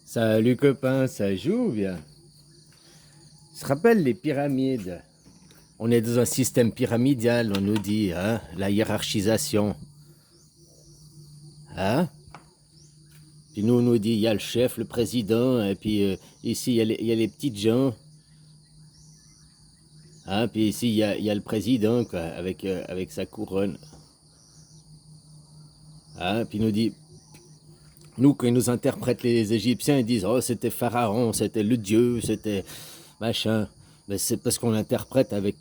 Salut copain, ça joue bien. Je te rappelle les pyramides. On est dans un système pyramidal, on nous dit, hein, la hiérarchisation. Hein? Puis nous, on nous dit, il y a le chef, le président, et puis ici, il y a les petites gens. Hein? Puis ici, il y a le président, quoi, avec sa couronne. Hein? Puis nous dit, nous, quand ils nous interprètent les Égyptiens, ils disent, oh, c'était Pharaon, c'était le dieu, c'était machin. Mais c'est parce qu'on interprète avec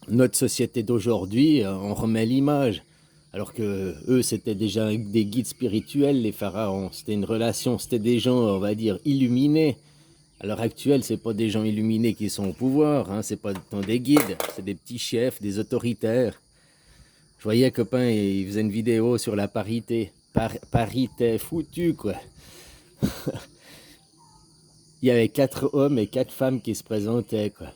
notre société d'aujourd'hui, on remet l'image. Alors que eux, c'était déjà des guides spirituels, les pharaons. C'était une relation, c'était des gens, on va dire, illuminés. À l'heure actuelle, c'est pas des gens illuminés qui sont au pouvoir, hein, c'est pas tant des guides, c'est des petits chefs, des autoritaires. Je voyais un copain, il faisait une vidéo sur la parité. Parité foutue, quoi. Il y avait 4 hommes et 4 femmes qui se présentaient, quoi.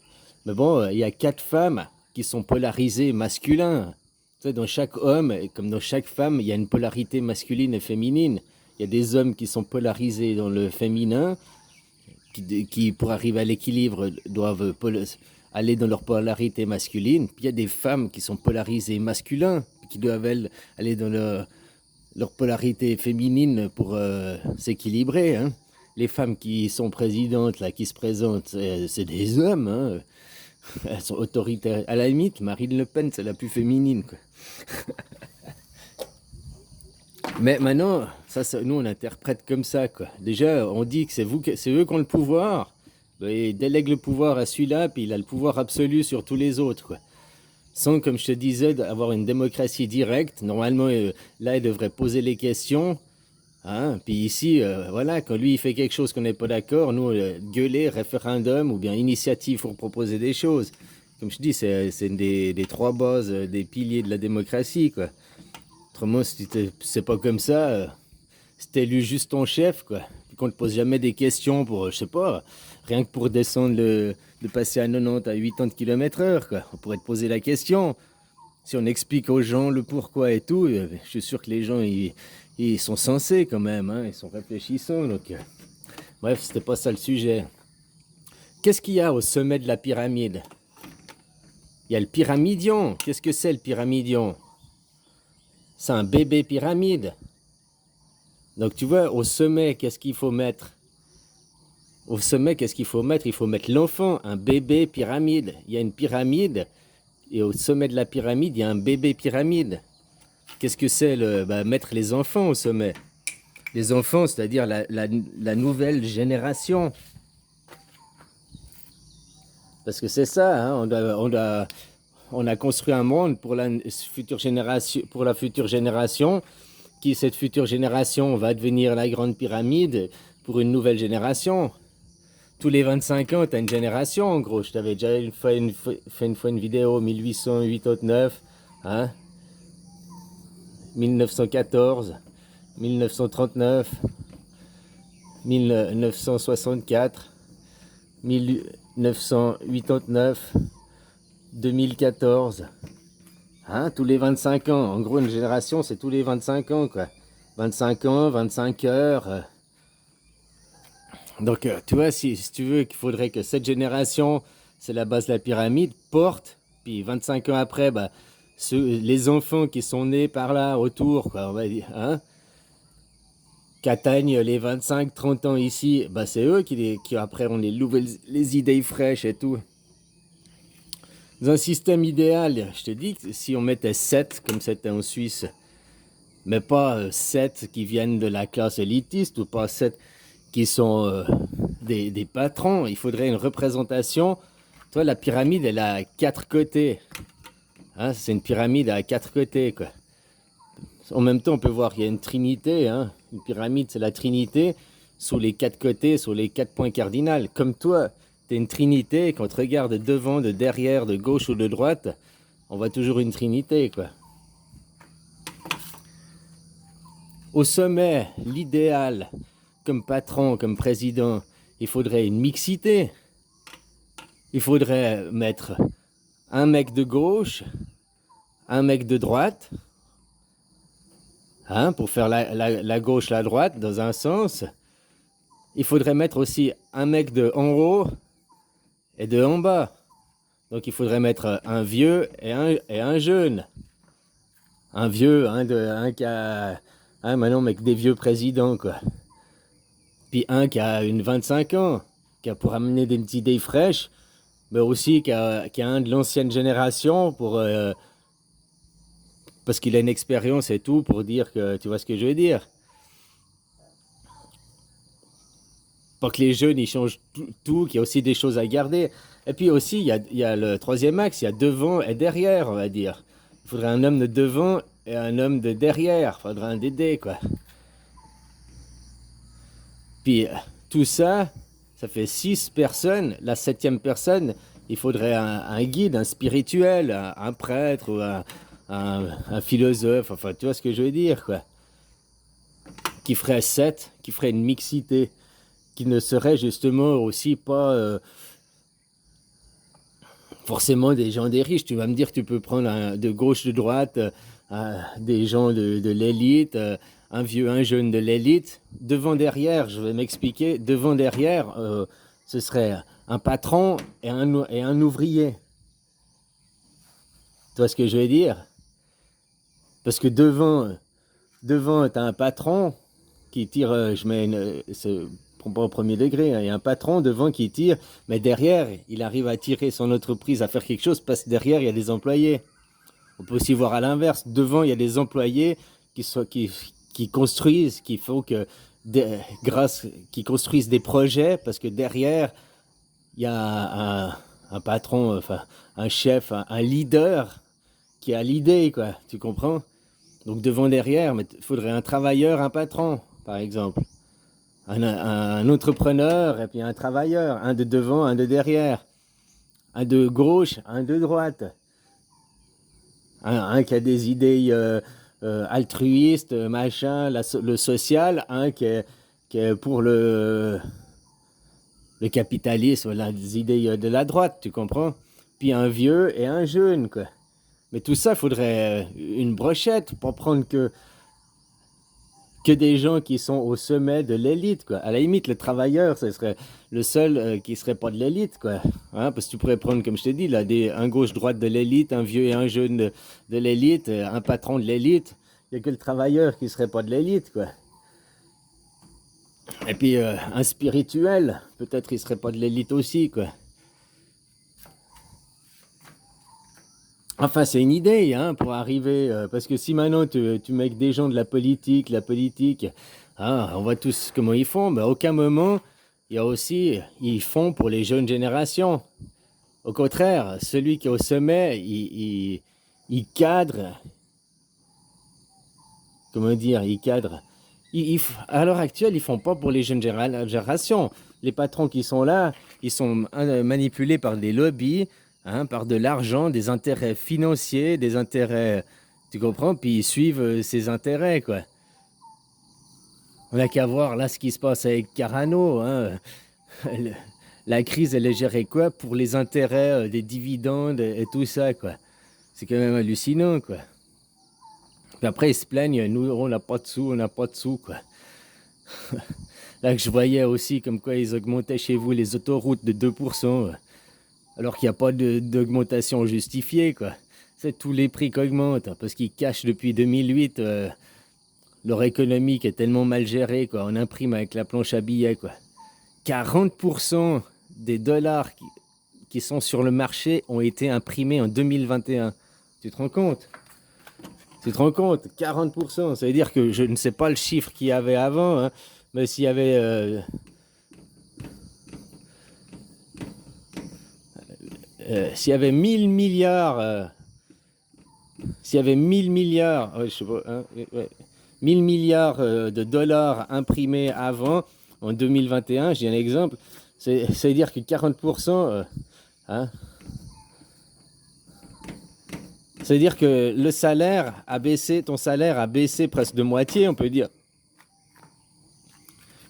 Mais bon, il y a 4 femmes qui sont polarisées masculins. Tu sais, dans chaque homme, comme dans chaque femme, il y a une polarité masculine et féminine. Il y a des hommes qui sont polarisés dans le féminin, qui pour arriver à l'équilibre, doivent aller dans leur polarité masculine. Puis il y a des femmes qui sont polarisées masculins, qui doivent aller dans leur polarité féminine pour s'équilibrer, hein. Les femmes qui sont présidentes, là, qui se présentent, c'est des hommes, hein. Elles sont autoritaires. À la limite, Marine Le Pen, c'est la plus féminine, quoi. Mais maintenant, nous, on interprète comme ça, quoi. Déjà, on dit que c'est eux qui ont le pouvoir. Ben, ils délèguent le pouvoir à celui-là, puis il a le pouvoir absolu sur tous les autres, quoi. Sans, comme je te disais, d'avoir une démocratie directe. Normalement, là, il devrait poser les questions. Hein? Puis ici, voilà, quand lui il fait quelque chose qu'on n'est pas d'accord, nous, gueuler, référendum ou bien initiative pour proposer des choses. Comme je dis, c'est des 3 bases, des piliers de la démocratie, quoi. Autrement, si c'est pas comme ça, si t'es élu juste ton chef, quoi, puis qu'on te pose jamais des questions pour, je sais pas, rien que pour descendre de passer à 90 à 80 km/h, quoi. On pourrait te poser la question. Si on explique aux gens le pourquoi et tout, je suis sûr que les gens, ils sont sensés quand même, hein, ils sont réfléchissants. Donc, bref, c'était pas ça le sujet. Qu'est-ce qu'il y a au sommet de la pyramide? Il y a le pyramidion. Qu'est-ce que c'est le pyramidion? C'est un bébé pyramide. Donc tu vois, au sommet, qu'est-ce qu'il faut mettre? Au sommet, qu'est-ce qu'il faut mettre? Il faut mettre l'enfant, un bébé pyramide. Il y a une pyramide, et au sommet de la pyramide, il y a un bébé pyramide. Qu'est-ce que c'est mettre les enfants au sommet? Les enfants, c'est-à-dire la nouvelle génération. Parce que c'est ça, hein, on a construit un monde pour la future génération, qui cette future génération va devenir la grande pyramide pour une nouvelle génération. Tous les 25 ans, tu as une génération, en gros. Je t'avais déjà fait une fois une vidéo, 1889, hein, 1914, 1939, 1964, 1989, 2014. Hein, tous les 25 ans. En gros, une génération, c'est tous les 25 ans, quoi. 25 ans, 25 heures. Donc, tu vois, si tu veux, qu'il faudrait que cette génération, c'est la base de la pyramide, porte, puis 25 ans après, bah, les enfants qui sont nés par là, autour, quoi, on va dire, hein, qui atteignent les 25-30 ans ici, bah, c'est eux qui après ont les idées fraîches et tout. Dans un système idéal, je te dis que si on mettait 7 comme c'était en Suisse, mais pas 7 qui viennent de la classe élitiste ou pas 7 qui sont des patrons, il faudrait une représentation. Toi, la pyramide, elle a 4 côtés. Hein, c'est une pyramide à 4 côtés, quoi. En même temps, on peut voir qu'il y a une trinité. Hein. Une pyramide, c'est la trinité sous les 4 côtés, sur les 4 points cardinaux. Comme toi, tu es une trinité. Quand on te regarde de devant, de derrière, de gauche ou de droite, on voit toujours une trinité, quoi. Au sommet, l'idéal, comme patron, comme président, il faudrait une mixité. Il faudrait mettre un mec de gauche, un mec de droite, hein, pour faire la gauche, la droite, dans un sens. il faudrait mettre aussi un mec de en haut et de en bas. Donc il faudrait mettre un vieux et un jeune. Un vieux, un qui a... maintenant, mec, des vieux présidents, quoi. Puis un qui a une 25 ans, qui a pour amener des idées fraîches, mais aussi qui a un de l'ancienne génération parce qu'il a une expérience et tout pour dire que, tu vois ce que je veux dire. Pas que les jeunes, ils changent tout, qu'il y a aussi des choses à garder. Et puis aussi, il y a le troisième axe, il y a devant et derrière, on va dire. Il faudrait un homme de devant et un homme de derrière. Il faudrait un Dédé, quoi. Puis tout ça, ça fait 6 personnes. La septième personne, il faudrait un guide, un spirituel, un prêtre ou un philosophe. Enfin, tu vois ce que je veux dire, quoi. Qui ferait 7, qui ferait une mixité, qui ne serait justement aussi pas forcément des gens des riches. Tu vas me dire que tu peux prendre de gauche, de droite, des gens de l'élite, un vieux, un jeune de l'élite. Devant, derrière, je vais m'expliquer. Devant, derrière, ce serait un patron et un ouvrier. Tu vois ce que je veux dire? Parce que devant tu as un patron qui tire, je mets pas au premier degré, hein, il y a un patron devant qui tire, mais derrière, il arrive à tirer son entreprise, à faire quelque chose, parce que derrière, il y a des employés. On peut aussi voir à l'inverse, devant, il y a des employés qui construisent, qui font que, qui construisent des projets, parce que derrière, il y a un patron, enfin, un chef, un leader qui a l'idée, quoi, tu comprends? Donc devant, derrière, mais il faudrait un travailleur, un patron, par exemple. Un entrepreneur et puis un travailleur, un de devant, un de derrière, un de gauche, un de droite, un qui a des idées altruistes, machin, le social, un qui est pour le capitalisme, les idées de la droite, tu comprends? Puis un vieux et un jeune, quoi. Mais tout ça, il faudrait une brochette pour prendre que des gens qui sont au sommet de l'élite, quoi. À la limite, le travailleur, ce serait le seul qui serait pas de l'élite, quoi. Hein, parce que tu pourrais prendre, comme je t'ai dit, là, un gauche-droite de l'élite, un vieux et un jeune de l'élite, un patron de l'élite. Il n'y a que le travailleur qui serait pas de l'élite, quoi. Et puis, un spirituel, peut-être il serait pas de l'élite aussi, quoi. Enfin, c'est une idée, hein, pour arriver. Parce que si maintenant tu mets que des gens de la politique, hein, on voit tous comment ils font, mais à aucun moment, il y a aussi, ils font pour les jeunes générations. Au contraire, celui qui est au sommet, il cadre, comment dire, il cadre. À l'heure actuelle, ils font pas pour les jeunes générations. Les patrons qui sont là, ils sont manipulés par des lobbies, hein, par de l'argent, des intérêts financiers, des intérêts, tu comprends? Puis ils suivent ces intérêts, quoi. On n'a qu'à voir là ce qui se passe avec Carano, hein. Le- La crise, elle est gérée quoi? Pour les intérêts des dividendes et tout ça, quoi. C'est quand même hallucinant, quoi. Puis après, ils se plaignent, nous, on n'a pas de sous, on n'a pas de sous, quoi. Là que je voyais aussi comme quoi ils augmentaient chez vous les autoroutes de 2%, alors qu'il n'y a pas d'augmentation justifiée, quoi. C'est tous les prix qui augmentent, hein, parce qu'ils cachent depuis 2008 leur économie qui est tellement mal gérée, quoi. On imprime avec la planche à billets, quoi. 40% des dollars qui sont sur le marché ont été imprimés en 2021. Tu te rends compte? Tu te rends compte? 40%. Ça veut dire que je ne sais pas le chiffre qu'il y avait avant, hein, mais s'il y avait 1000 milliards, s'il y avait 1000 milliards, ouais, je sais pas, hein, ouais, 1000 milliards de dollars imprimés avant, en 2021, j'ai un exemple, ça veut dire que 40%, hein, ça veut dire que le salaire a baissé, ton salaire a baissé presque de moitié, on peut dire.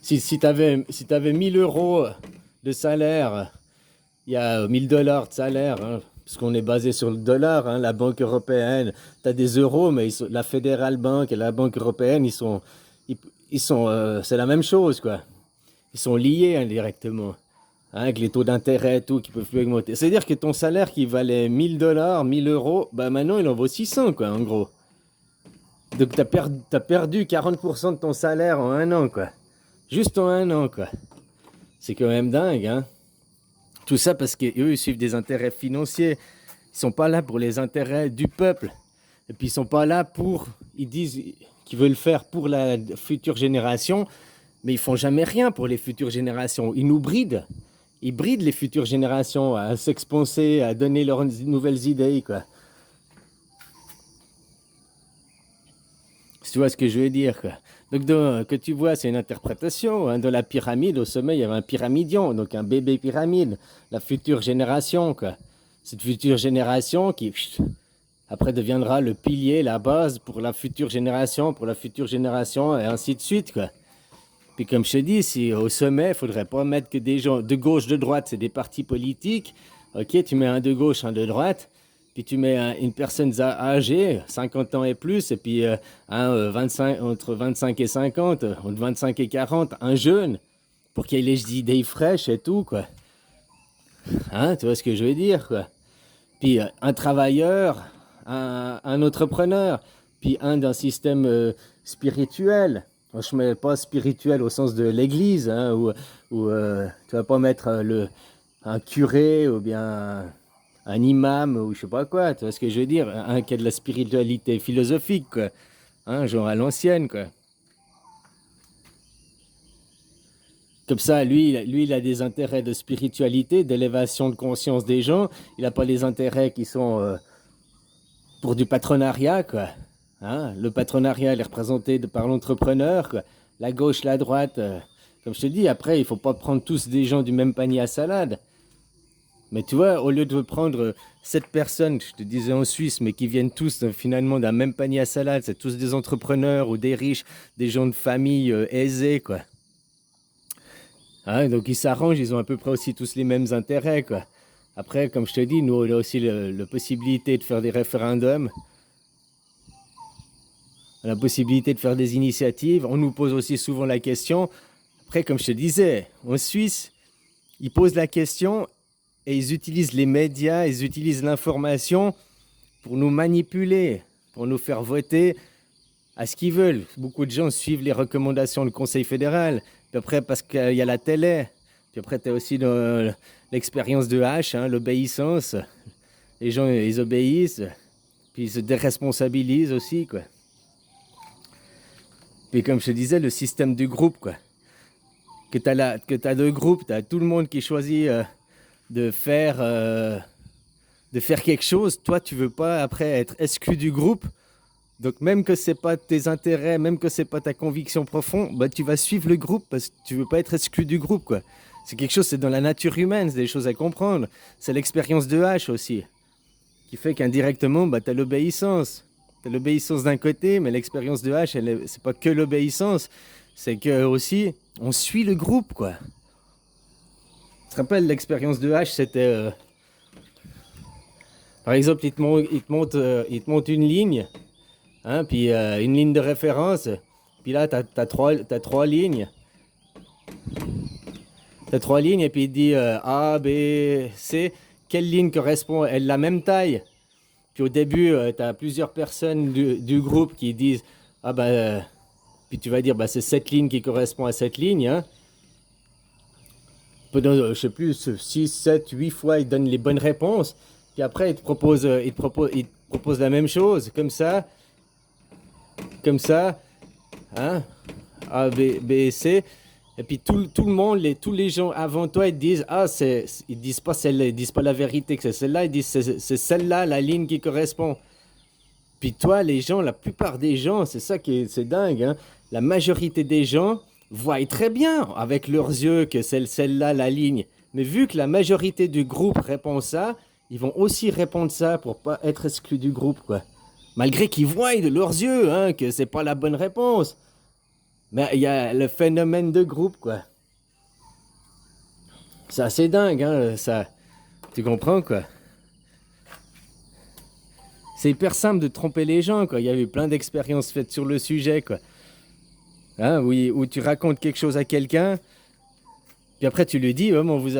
Si tu avais, si t'avais 1000 euros de salaire, il y a 1000 dollars de salaire, hein, parce qu'on est basé sur le dollar, hein, la Banque européenne, tu as des euros, mais la Federal Bank et la Banque européenne, ils sont, c'est la même chose, quoi. Ils sont liés indirectement. Hein, avec les taux d'intérêt et tout qui peuvent plus augmenter. C'est-à-dire que ton salaire qui valait 1000 $, 1000 €, bah maintenant il en vaut 600, quoi, en gros. Donc t'as perdu 40% de ton salaire en un an, quoi. Juste en un an, quoi. C'est quand même dingue, hein. Tout ça parce qu'eux, ils suivent des intérêts financiers. Ils sont pas là pour les intérêts du peuple. Et puis ils sont pas là pour... Ils disent qu'ils veulent faire pour la future génération, mais ils font jamais rien pour les futures générations. Ils nous brident. Ils brident les futures générations à s'expanser, à donner leurs nouvelles idées, quoi. Si tu vois ce que je veux dire, quoi. Donc, que tu vois, c'est une interprétation. Hein, de la pyramide, au sommet, il y avait un pyramidion, donc un bébé pyramide, la future génération, quoi. Cette future génération qui, après, deviendra le pilier, la base pour la future génération, et ainsi de suite, quoi. Puis comme je te dis, si au sommet, il ne faudrait pas mettre que des gens de gauche, de droite, c'est des partis politiques. Ok, tu mets un de gauche, un de droite. Puis tu mets une personne âgée, 50 ans et plus, et puis 25, entre 25 et 50, entre 25 et 40, un jeune, pour qu'il ait les idées fraîches et tout, quoi. Hein, tu vois ce que je veux dire, quoi. Puis un travailleur, un entrepreneur, puis un d'un système spirituel. Je ne mets pas spirituel au sens de l'église, hein, où tu vas pas mettre un curé ou bien un imam ou je sais pas quoi, tu vois ce que je veux dire, un qui a de la spiritualité philosophique, quoi. Hein, genre à l'ancienne, quoi. Comme ça, lui, il a des intérêts de spiritualité, d'élévation de conscience des gens. Il n'a pas les intérêts qui sont pour du patronariat, quoi. Hein, le patronariat, il est représenté par l'entrepreneur, quoi. La gauche, la droite. Comme je te dis, après, il faut pas prendre tous des gens du même panier à salade. Mais tu vois, au lieu de prendre 7 personnes, je te disais en Suisse, mais qui viennent tous finalement d'un même panier à salade, c'est tous des entrepreneurs ou des riches, des gens de famille aisés, quoi. Hein, donc ils s'arrangent, ils ont à peu près aussi tous les mêmes intérêts, quoi. Après, comme je te dis, nous, on a aussi la possibilité de faire des référendums, la possibilité de faire des initiatives. On nous pose aussi souvent la question. Après, comme je te disais, en Suisse, ils posent la question et ils utilisent les médias, ils utilisent l'information pour nous manipuler, pour nous faire voter à ce qu'ils veulent. Beaucoup de gens suivent les recommandations du Conseil fédéral. Puis après, parce qu'il y a la télé. Puis après, tu as aussi l'expérience de H, hein, l'obéissance. Les gens, ils obéissent. Puis ils se déresponsabilisent aussi, quoi. Puis comme je te disais, le système du groupe, quoi. Que tu as deux groupes, tu as tout le monde qui choisit de faire quelque chose. Toi, tu veux pas après être exclu du groupe. Donc même que c'est pas tes intérêts, même que c'est pas ta conviction profonde, bah tu vas suivre le groupe parce que tu veux pas être exclu du groupe, quoi. C'est quelque chose, c'est dans la nature humaine, c'est des choses à comprendre. C'est l'expérience de H aussi, qui fait qu'indirectement, bah tu as l'obéissance. Tu as l'obéissance d'un côté, mais l'expérience de H, c'est pas que l'obéissance, c'est que aussi on suit le groupe, quoi. Tu te rappelles, l'expérience de H, c'était par exemple, il te montre une ligne. Hein, puis une ligne de référence, puis là, t'as trois lignes. T'as trois lignes, et puis il dit A, B, C. Quelle ligne correspond à la même taille? Puis au début, t'as plusieurs personnes du groupe qui disent ah bah, puis tu vas dire bah c'est cette ligne qui correspond à cette ligne. Hein. Pendant, je sais plus, 6, 7, 8 fois, il donne les bonnes réponses. Puis après, il te propose la même chose, comme ça, hein, A, B, C, et puis tout le monde, tous les gens avant toi, ils disent, ils disent pas celle-là, ils disent pas la vérité que c'est celle-là, ils disent c'est celle-là, la ligne qui correspond. Puis toi, les gens, la plupart des gens, c'est ça qui c'est dingue, hein, la majorité des gens voient très bien avec leurs yeux que c'est celle-là, la ligne. Mais vu que la majorité du groupe répond ça, ils vont aussi répondre ça pour pas être exclus du groupe, quoi. Malgré qu'ils voient de leurs yeux hein, que c'est pas la bonne réponse. Mais il y a le phénomène de groupe, quoi. C'est assez dingue, hein, ça. Tu comprends, quoi. C'est hyper simple de tromper les gens, quoi. Il y a eu plein d'expériences faites sur le sujet, quoi. Hein, oui, où tu racontes quelque chose à quelqu'un, Puis après, tu lui dis, ouais, mais on vous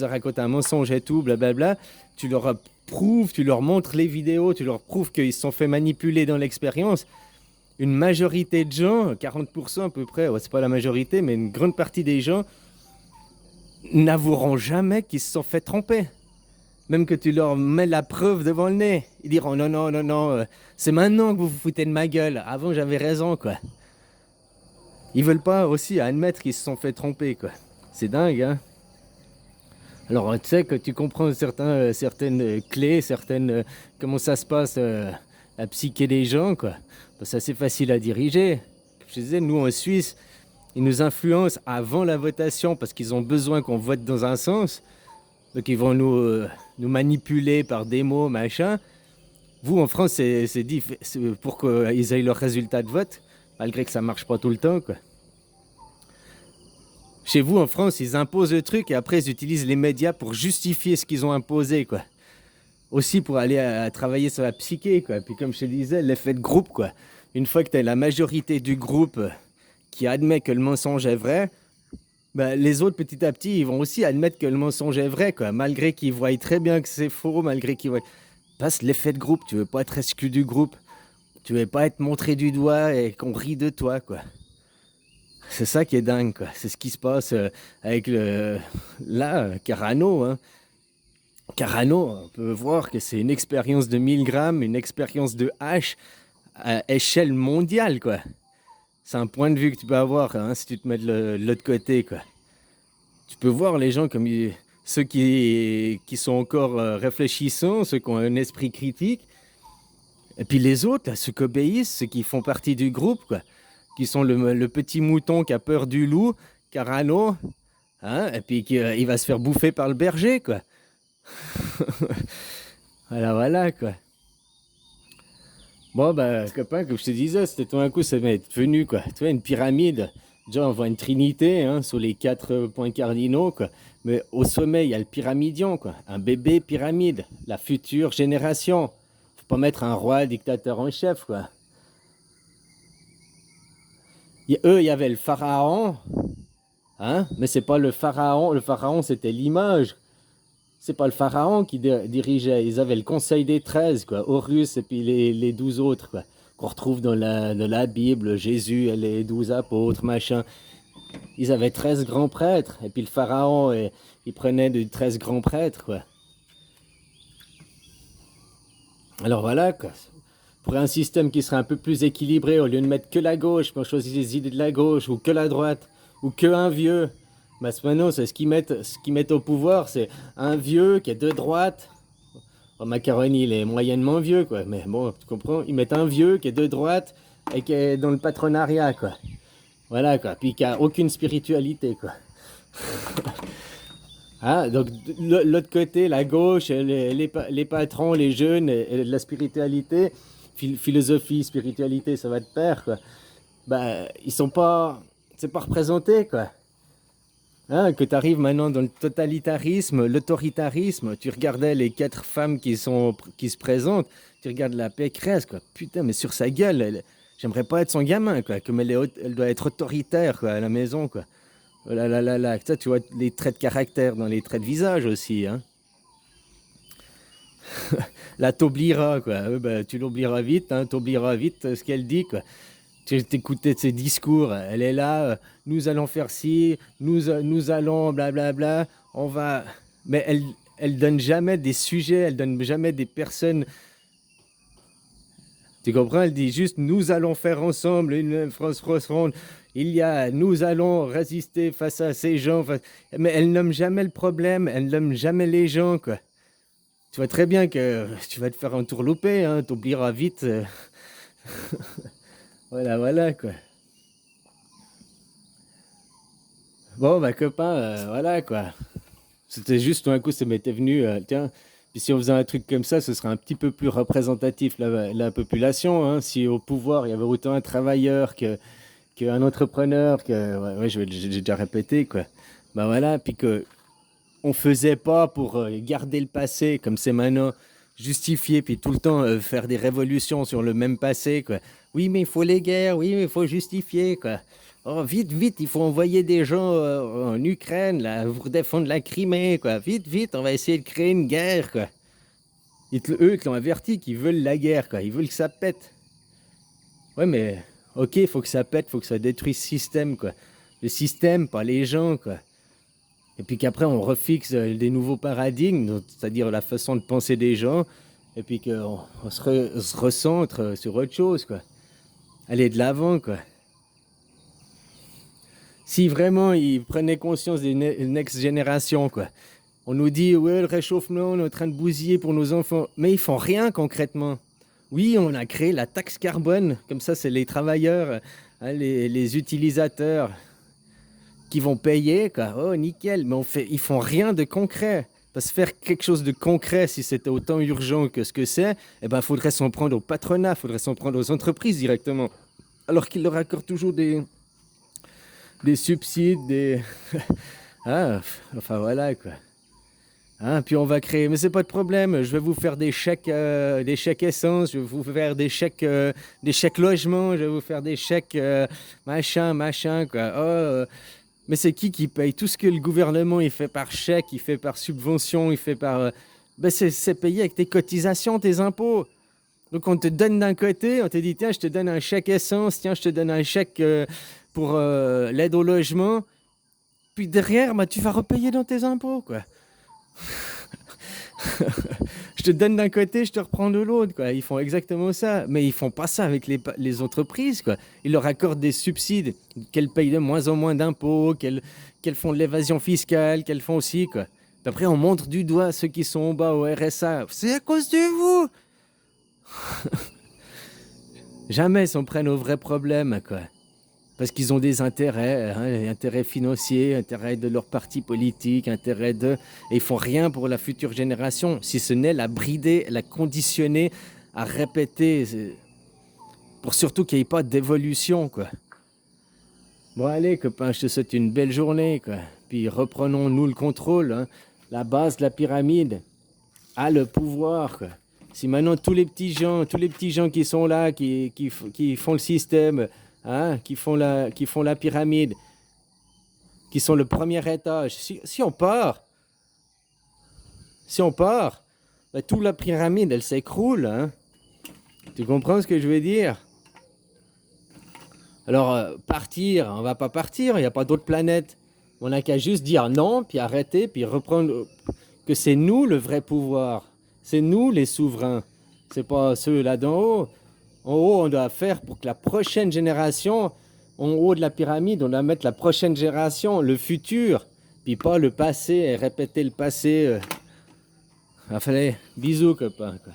a raconté un mensonge et tout, blablabla. Tu leur prouves, tu leur montres les vidéos, tu leur prouves qu'ils se sont fait manipuler dans l'expérience. Une majorité de gens, 40% à peu près, ouais, c'est pas la majorité, mais une grande partie des gens n'avoueront jamais qu'ils se sont fait tromper. Même que tu leur mets la preuve devant le nez. Ils diront non, non, non, non, c'est maintenant que vous vous foutez de ma gueule. Avant, j'avais raison, quoi. Ils veulent pas aussi admettre qu'ils se sont fait tromper, quoi. C'est dingue, hein. Alors, tu sais, que tu comprends certaines clés, comment ça se passe, la psyché des gens, quoi. Bah, c'est assez facile à diriger. Comme je te disais, nous, en Suisse, ils nous influencent avant la votation parce qu'ils ont besoin qu'on vote dans un sens. Donc, ils vont nous manipuler par des mots, machin. Vous, en France, c'est pour qu'ils aient leur résultat de vote, malgré que ça marche pas tout le temps, quoi. Chez vous, en France, ils imposent le truc et après, ils utilisent les médias pour justifier ce qu'ils ont imposé, quoi. Aussi pour aller à travailler sur la psyché, quoi. Puis comme je te disais, l'effet de groupe, quoi. Une fois que tu as la majorité du groupe qui admet que le mensonge est vrai, ben, les autres, petit à petit, ils vont aussi admettre que le mensonge est vrai, quoi. Malgré qu'ils voient très bien que c'est faux, malgré qu'ils voient... Passe l'effet de groupe, tu veux pas être exclu du groupe. Tu veux pas être montré du doigt et qu'on rit de toi, quoi. C'est ça qui est dingue, quoi. C'est ce qui se passe avec Carano, hein. Carano, on peut voir que c'est une expérience de 1000 grammes, une expérience de H à échelle mondiale, quoi. C'est un point de vue que tu peux avoir, hein, si tu te mets de l'autre côté, quoi. Tu peux voir les gens comme ceux qui sont encore réfléchissants, ceux qui ont un esprit critique, et puis les autres, là, ceux qui obéissent, ceux qui font partie du groupe, quoi, qui sont le petit mouton qui a peur du loup, Carano, hein, et puis il va se faire bouffer par le berger, quoi. Voilà, voilà, quoi. Bon, bah, copain, comme je te disais, c'était tout d'un coup, ça m'est venu, quoi. Tu vois, une pyramide. Déjà, on voit une trinité, hein, sur les 4 points cardinaux, quoi. Mais au sommet, il y a le pyramidion, quoi. Un bébé pyramide, la future génération. Faut pas mettre un roi dictateur en chef, quoi. Eux, il y avait le pharaon, hein, mais c'est pas le pharaon. Le pharaon, c'était l'image. C'est pas le pharaon qui dirigeait. Ils avaient le conseil des 13, quoi. Horus et puis les 12 autres, quoi. Qu'on retrouve dans la Bible, Jésus et les 12 apôtres, machin. Ils avaient 13 grands prêtres. Et puis le pharaon, il prenait de 13 grands prêtres, quoi. Alors voilà, quoi. Pour un système qui serait un peu plus équilibré, au lieu de mettre que la gauche, on choisit les idées de la gauche, ou que la droite, ou que un vieux. Mais maintenant, c'est ce qu'ils mettent au pouvoir, c'est un vieux qui est de droite. Oh, Macaroni, il est moyennement vieux, quoi. Mais bon, tu comprends, ils mettent un vieux qui est de droite et qui est dans le patronariat, quoi. Voilà, quoi. Puis qui a aucune spiritualité, quoi. Ah, donc l'autre côté, la gauche, les patrons, les jeunes, et la spiritualité, philosophie, spiritualité, ça va de pair, quoi. Bah, ils sont pas, c'est pas représenté, quoi. Hein, que tu arrives maintenant dans le totalitarisme, l'autoritarisme, tu regardais les 4 femmes qui se présentent, tu regardes la Pécresse, quoi. Putain, mais sur sa gueule, j'aimerais pas être son gamin, quoi. Comme elle doit être autoritaire, quoi, à la maison, quoi. Oh là là là là, ça, tu vois les traits de caractère dans les traits de visage aussi, hein. Là, t'oublieras, quoi. Bah, tu l'oublieras vite, hein, t'oublieras vite ce qu'elle dit, quoi. Tu t'écoutais de ses discours, elle est là, nous allons faire ci, nous allons blablabla, on va... Mais elle donne jamais des sujets, elle donne jamais des personnes. Tu comprends? Elle dit juste, nous allons faire ensemble une France profonde. Il y a, nous allons résister face à ces gens. Mais elle nomme jamais le problème, elle nomme jamais les gens, quoi. Tu vois très bien que tu vas te faire un tourloupé, hein, t'oublieras vite. Voilà, voilà, quoi. Bon, bah, copain, voilà, quoi. C'était juste, tout d'un coup, ça m'était venu, tiens, puis si on faisait un truc comme ça, ce serait un petit peu plus représentatif, la population, hein. Si au pouvoir, il y avait autant un travailleur qu'un entrepreneur, ouais, ouais, j'ai déjà répété, quoi. Bah voilà, puis que on faisait pas pour garder le passé, comme c'est maintenant, justifier, puis tout le temps faire des révolutions sur le même passé, quoi. Oui, mais il faut les guerres, oui, mais il faut justifier, quoi. Oh, vite, vite, il faut envoyer des gens en Ukraine, là, pour défendre la Crimée, quoi. Vite, vite, on va essayer de créer une guerre, quoi. Eux, ils te l'ont averti qu'ils veulent la guerre, quoi. Ils veulent que ça pète. Ouais, mais ok, il faut que ça pète, il faut que ça détruise le système, quoi. Le système, pas les gens, quoi. Et puis qu'après, on refixe des nouveaux paradigmes, c'est-à-dire la façon de penser des gens, et puis qu'on se recentre sur autre chose, quoi. Aller de l'avant, quoi. Si vraiment ils prenaient conscience des next générations, quoi. On nous dit, ouais, le réchauffement, on est en train de bousiller pour nos enfants. Mais ils font rien concrètement. Oui, on a créé la taxe carbone. Comme ça, c'est les travailleurs, hein, les utilisateurs qui vont payer, quoi. Oh, nickel. Mais ils font rien de concret. Parce que faire quelque chose de concret, si c'était autant urgent que ce que c'est, eh ben, faudrait s'en prendre au patronat, faudrait s'en prendre aux entreprises directement. Alors qu'ils leur accordent toujours des subsides, des... ah, enfin voilà, quoi. Hein, puis on va créer, mais c'est pas de problème, je vais vous faire des chèques essence, je vais vous faire des chèques logement, je vais vous faire des chèques machin, quoi. Oh, mais c'est qui paye? Tout ce que le gouvernement il fait par chèque, il fait par subvention, il fait par... ben c'est payé avec tes cotisations, tes impôts. Donc on te donne d'un côté, on te dit tiens je te donne un chèque essence, tiens je te donne un chèque pour l'aide au logement, puis derrière bah, tu vas repayer dans tes impôts, quoi. Je te donne d'un côté, je te reprends de l'autre, quoi. Ils font exactement ça. Mais ils font pas ça avec les entreprises, quoi. Ils leur accordent des subsides, qu'elles payent de moins en moins d'impôts, qu'elles font de l'évasion fiscale, qu'elles font aussi, quoi. Après, on montre du doigt ceux qui sont au bas au RSA. C'est à cause de vous! Jamais ils s'en prennent aux vrais problèmes, quoi. Parce qu'ils ont des intérêts, hein, intérêts financiers, intérêts de leur parti politique, intérêts de... Et ils font rien pour la future génération, si ce n'est la brider, la conditionner à répéter, pour surtout qu'il n'y ait pas d'évolution, quoi. Bon allez, copain, je te souhaite une belle journée, quoi. Puis reprenons-nous le contrôle, hein. La base de la pyramide a le pouvoir, quoi. Si maintenant tous les petits gens qui sont là, qui font le système, hein, qui font la pyramide, qui sont le premier étage, si on part, bah, toute la pyramide, elle s'écroule, hein. Tu comprends ce que je veux dire? Alors, partir, on va pas partir, il n'y a pas d'autre planète. On n'a qu'à juste dire non, puis arrêter, puis reprendre que c'est nous le vrai pouvoir. C'est nous les souverains. C'est pas ceux là d'en haut. En haut, on doit faire pour que la prochaine génération, en haut de la pyramide, on doit mettre la prochaine génération, le futur, puis pas le passé et répéter le passé. Enfin, bisous, copain, quoi.